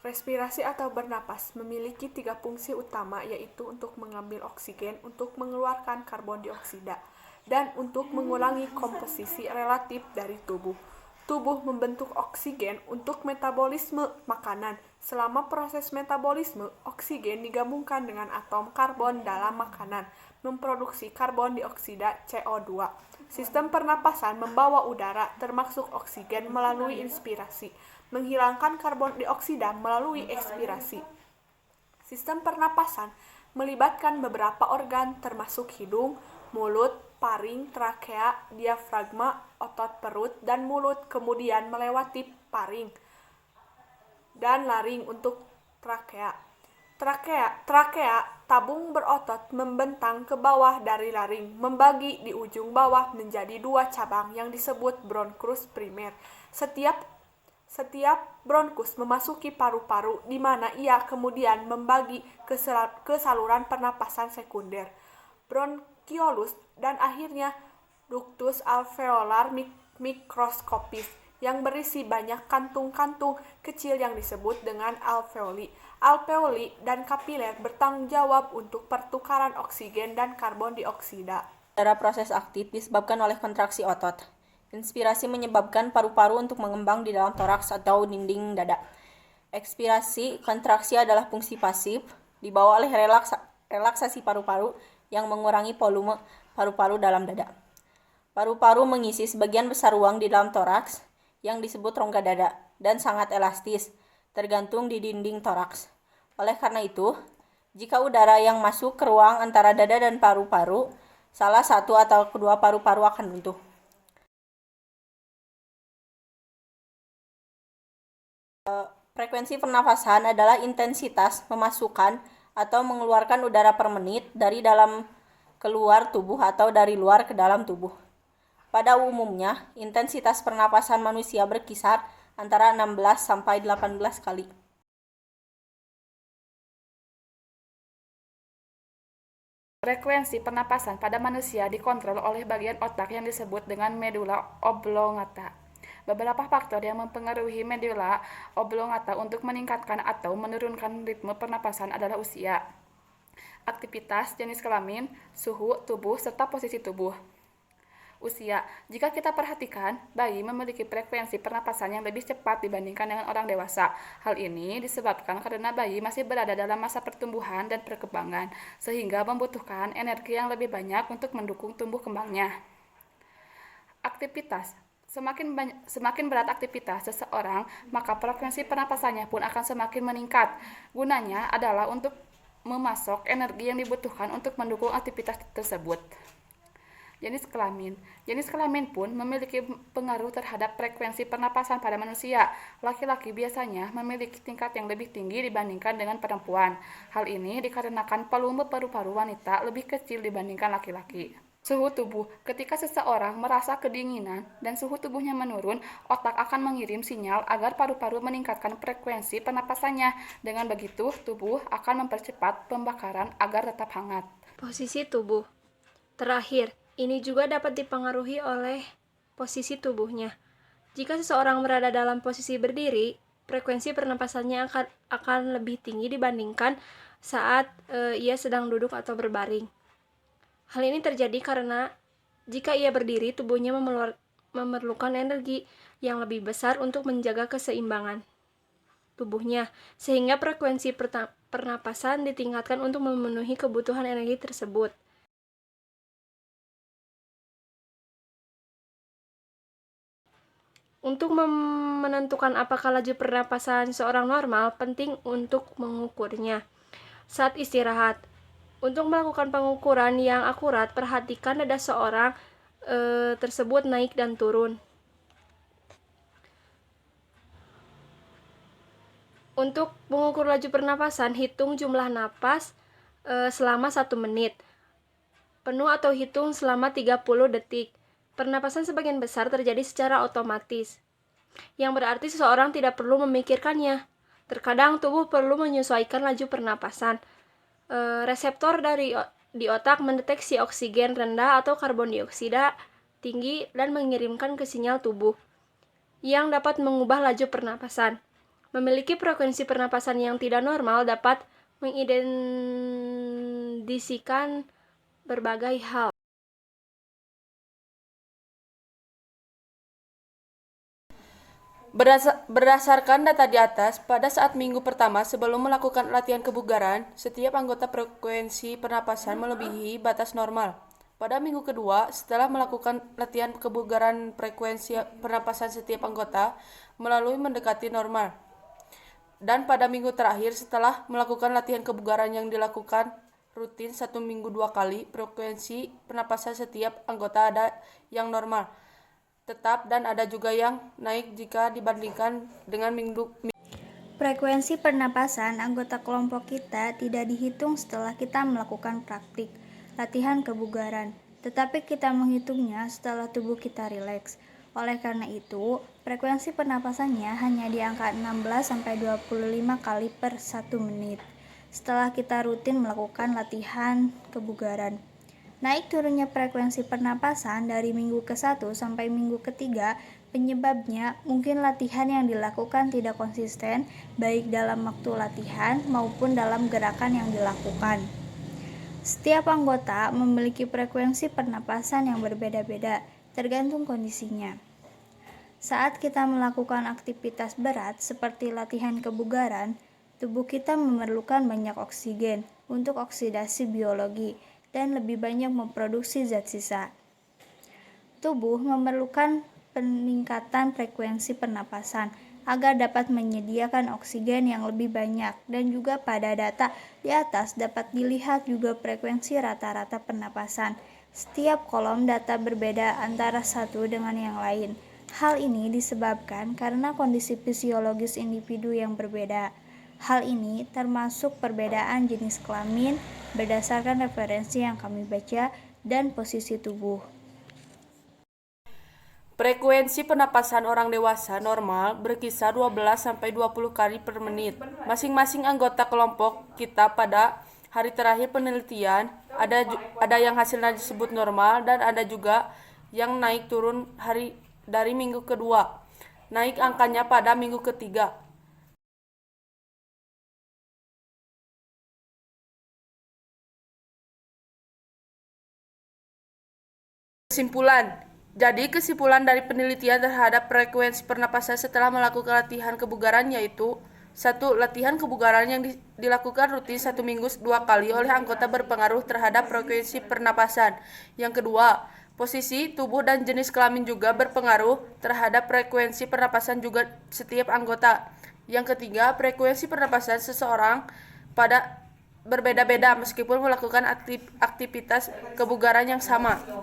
Respirasi atau bernapas memiliki 3 fungsi utama, yaitu untuk mengambil oksigen, untuk mengeluarkan karbon dioksida, dan untuk mengurangi komposisi relatif dari tubuh. Tubuh membentuk oksigen untuk metabolisme makanan. Selama proses metabolisme, oksigen digabungkan dengan atom karbon dalam makanan, memproduksi karbon dioksida CO2. Sistem pernapasan membawa udara, termasuk oksigen, melalui inspirasi, menghilangkan karbon dioksida melalui ekspirasi. Sistem pernapasan melibatkan beberapa organ termasuk hidung, mulut, paring, trakea, diafragma, otot perut, dan mulut, kemudian melewati paring dan laring untuk trakea. Trakea, tabung berotot membentang ke bawah dari laring, membagi di ujung bawah menjadi 2 cabang yang disebut bronkus primer. Setiap bronkus memasuki paru-paru, di mana ia kemudian membagi ke saluran pernapasan sekunder, bronkiolus, dan akhirnya ductus alveolar mikroskopis yang berisi banyak kantung-kantung kecil yang disebut dengan alveoli. Alveoli dan kapiler bertanggung jawab untuk pertukaran oksigen dan karbon dioksida. Pada proses aktif disebabkan oleh kontraksi otot. Inspirasi menyebabkan paru-paru untuk mengembang di dalam toraks atau dinding dada. Ekspirasi, kontraksi adalah fungsi pasif, dibawa oleh relaksasi paru-paru yang mengurangi volume paru-paru dalam dada. Paru-paru mengisi sebagian besar ruang di dalam toraks yang disebut rongga dada dan sangat elastis, tergantung di dinding toraks. Oleh karena itu, jika udara yang masuk ke ruang antara dada dan paru-paru, salah satu atau kedua paru-paru akan buntu. Frekuensi pernafasan adalah intensitas memasukkan atau mengeluarkan udara per menit dari dalam keluar tubuh atau dari luar ke dalam tubuh. Pada umumnya, intensitas pernapasan manusia berkisar antara 16 sampai 18 kali. Frekuensi pernapasan pada manusia dikontrol oleh bagian otak yang disebut dengan medula oblongata. Beberapa faktor yang mempengaruhi medula oblongata untuk meningkatkan atau menurunkan ritme pernapasan adalah usia, aktivitas, jenis kelamin, suhu tubuh, serta posisi tubuh. Usia. Jika kita perhatikan, bayi memiliki frekuensi pernapasan yang lebih cepat dibandingkan dengan orang dewasa. Hal ini disebabkan karena bayi masih berada dalam masa pertumbuhan dan perkembangan, sehingga membutuhkan energi yang lebih banyak untuk mendukung tumbuh kembangnya. Aktivitas. Semakin berat aktivitas seseorang, maka frekuensi pernapasannya pun akan semakin meningkat. Gunanya adalah untuk memasok energi yang dibutuhkan untuk mendukung aktivitas tersebut. Jenis kelamin. Jenis kelamin pun memiliki pengaruh terhadap frekuensi pernapasan pada manusia. Laki-laki biasanya memiliki tingkat yang lebih tinggi dibandingkan dengan perempuan. Hal ini dikarenakan volume paru-paru wanita lebih kecil dibandingkan laki-laki. Suhu tubuh. Ketika seseorang merasa kedinginan dan suhu tubuhnya menurun, otak akan mengirim sinyal agar paru-paru meningkatkan frekuensi pernapasannya. Dengan begitu, tubuh akan mempercepat pembakaran agar tetap hangat. Posisi tubuh. Terakhir, ini juga dapat dipengaruhi oleh posisi tubuhnya. Jika seseorang berada dalam posisi berdiri, frekuensi pernapasannya akan lebih tinggi dibandingkan saat ia sedang duduk atau berbaring. Hal ini terjadi karena jika ia berdiri, tubuhnya memerlukan energi yang lebih besar untuk menjaga keseimbangan tubuhnya, sehingga frekuensi pernapasan ditingkatkan untuk memenuhi kebutuhan energi tersebut. Untuk menentukan apakah laju pernapasan seorang normal, penting untuk mengukurnya saat istirahat. Untuk melakukan pengukuran yang akurat, perhatikan dada seorang tersebut naik dan turun. Untuk mengukur laju pernapasan, hitung jumlah napas selama 1 menit penuh atau hitung selama 30 detik. Pernapasan sebagian besar terjadi secara otomatis, yang berarti seseorang tidak perlu memikirkannya. Terkadang tubuh perlu menyesuaikan laju pernapasan. Reseptor di otak mendeteksi oksigen rendah atau karbon dioksida tinggi dan mengirimkan ke sinyal tubuh yang dapat mengubah laju pernapasan. Memiliki frekuensi pernapasan yang tidak normal dapat mengidentikan berbagai hal. Berdasarkan data di atas, pada saat minggu pertama sebelum melakukan latihan kebugaran, setiap anggota frekuensi pernapasan melebihi batas normal. Pada minggu kedua, setelah melakukan latihan kebugaran, frekuensi pernapasan setiap anggota melalui mendekati normal. Dan pada minggu terakhir, setelah melakukan latihan kebugaran yang dilakukan rutin 1 minggu 2 kali, frekuensi pernapasan setiap anggota ada yang normal tetap dan ada juga yang naik jika dibandingkan dengan minggu. Frekuensi pernapasan anggota kelompok kita tidak dihitung setelah kita melakukan praktik latihan kebugaran, tetapi kita menghitungnya setelah tubuh kita rileks. Oleh karena itu, frekuensi pernapasannya hanya di angka 16-25 kali per 1 menit setelah kita rutin melakukan latihan kebugaran. Naik turunnya frekuensi pernapasan dari minggu ke-1 sampai minggu ke-3 penyebabnya mungkin latihan yang dilakukan tidak konsisten baik dalam waktu latihan maupun dalam gerakan yang dilakukan. Setiap anggota memiliki frekuensi pernapasan yang berbeda-beda tergantung kondisinya. Saat kita melakukan aktivitas berat seperti latihan kebugaran, tubuh kita memerlukan banyak oksigen untuk oksidasi biologi dan lebih banyak memproduksi zat sisa. Tubuh memerlukan peningkatan frekuensi pernapasan agar dapat menyediakan oksigen yang lebih banyak, dan juga pada data di atas dapat dilihat juga frekuensi rata-rata pernapasan. Setiap kolom data berbeda antara satu dengan yang lain. Hal ini disebabkan karena kondisi fisiologis individu yang berbeda. Hal ini termasuk perbedaan jenis kelamin berdasarkan referensi yang kami baca dan posisi tubuh. Frekuensi pernapasan orang dewasa normal berkisar 12-20 kali per menit. Masing-masing anggota kelompok kita pada hari terakhir penelitian ada yang hasilnya disebut normal dan ada juga yang naik turun dari minggu kedua. Naik angkanya pada minggu ketiga. Kesimpulan dari penelitian terhadap frekuensi pernapasan setelah melakukan latihan kebugaran yaitu 1. Latihan kebugaran yang dilakukan rutin 1 minggu 2 kali oleh anggota berpengaruh terhadap frekuensi pernapasan. Yang kedua, posisi tubuh dan jenis kelamin juga berpengaruh terhadap frekuensi pernapasan juga setiap anggota. Yang ketiga, frekuensi pernapasan seseorang pada berbeda-beda meskipun melakukan aktivitas kebugaran yang sama.